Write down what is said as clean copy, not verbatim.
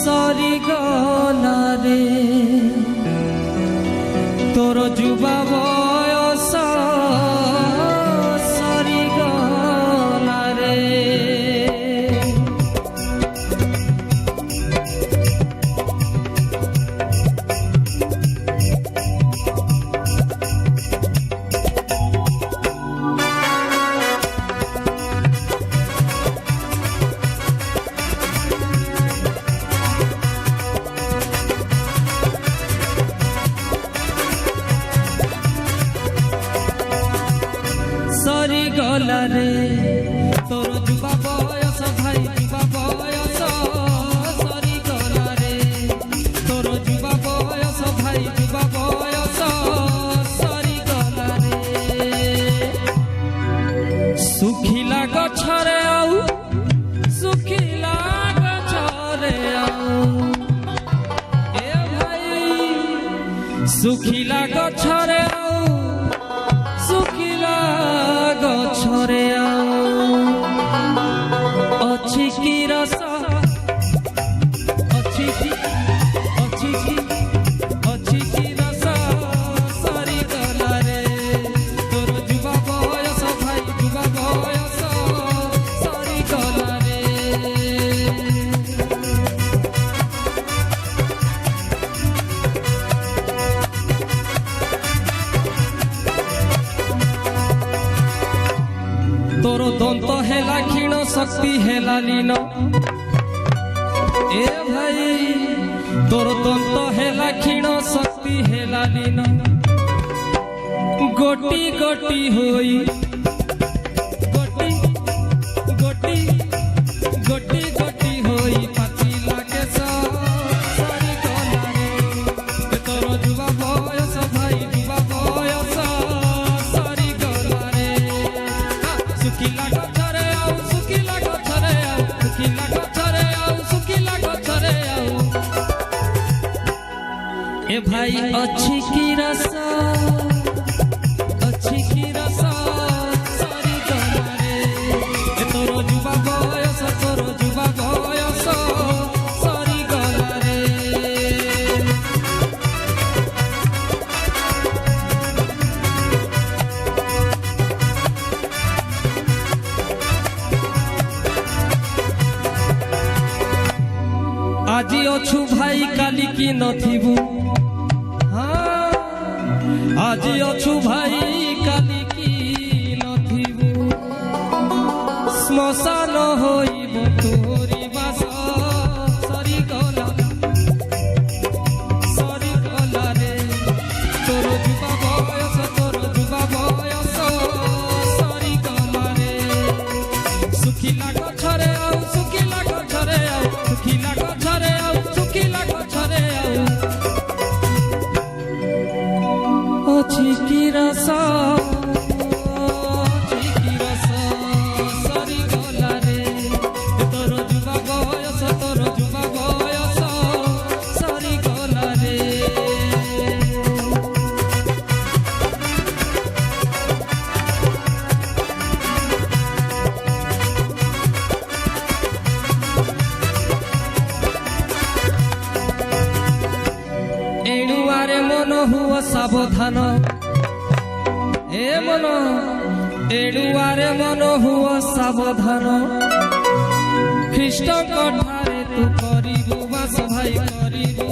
सरी गला रे तोर जुबा बयस सरी गला रे सरी गला रे तोर जुबा बयस भाई जुबा बयस सरी गला रे तोर जुबा बयस भाई जुबा बयस सरी गला रे सुखिला गछरे आउ सुखिला गछरे आउ ए भाई सुखिला गछरे आउ सुखिला गछरे अछि की रस अछि की रस सरी गला रे तोर जुबा बयस भाई जुबा बयस सरी गला रे तोर दंत हेला क्षीण शक्ति हेला लीन ए भाई तोर दंत हेला क्षीण शक्ति हेला लीन गोटी गोटी होई गोटी गोटी गोटी गोटी होई पातिला के सरी गला रे तोर जुबा बयस भाई जुबा बयस सरी गला रे सुखिला गछरे आउ सुखिला गछरे आउ सुखिला गछरे आउ सुखिला गछरे आउ ए भाई अछि की रस सरी गला रे ए तोर जुबा बयस सरी गला रे আজি অছু ভাই কালি কি নথিবু हाँ আজি অছু ভাই কালি কি নথিবু শ্মশান হইব তোরি বাস সরি গলা রে তোর যুবা বয়স সরি গলা রে সুখিলা গছরে আউ সুখিলা গছরে আউ সুখিলা গছরে আউ সুখিলা গছরে আউ अछि की रस सरी गला रे तोर जुबा बयस सरी गला रे एणुआरे मन हुआ सावधान ए मन एणुआरे मन हुआ सावधान ख्रीष्ट ठारे तू करिबु बास भाई करिबु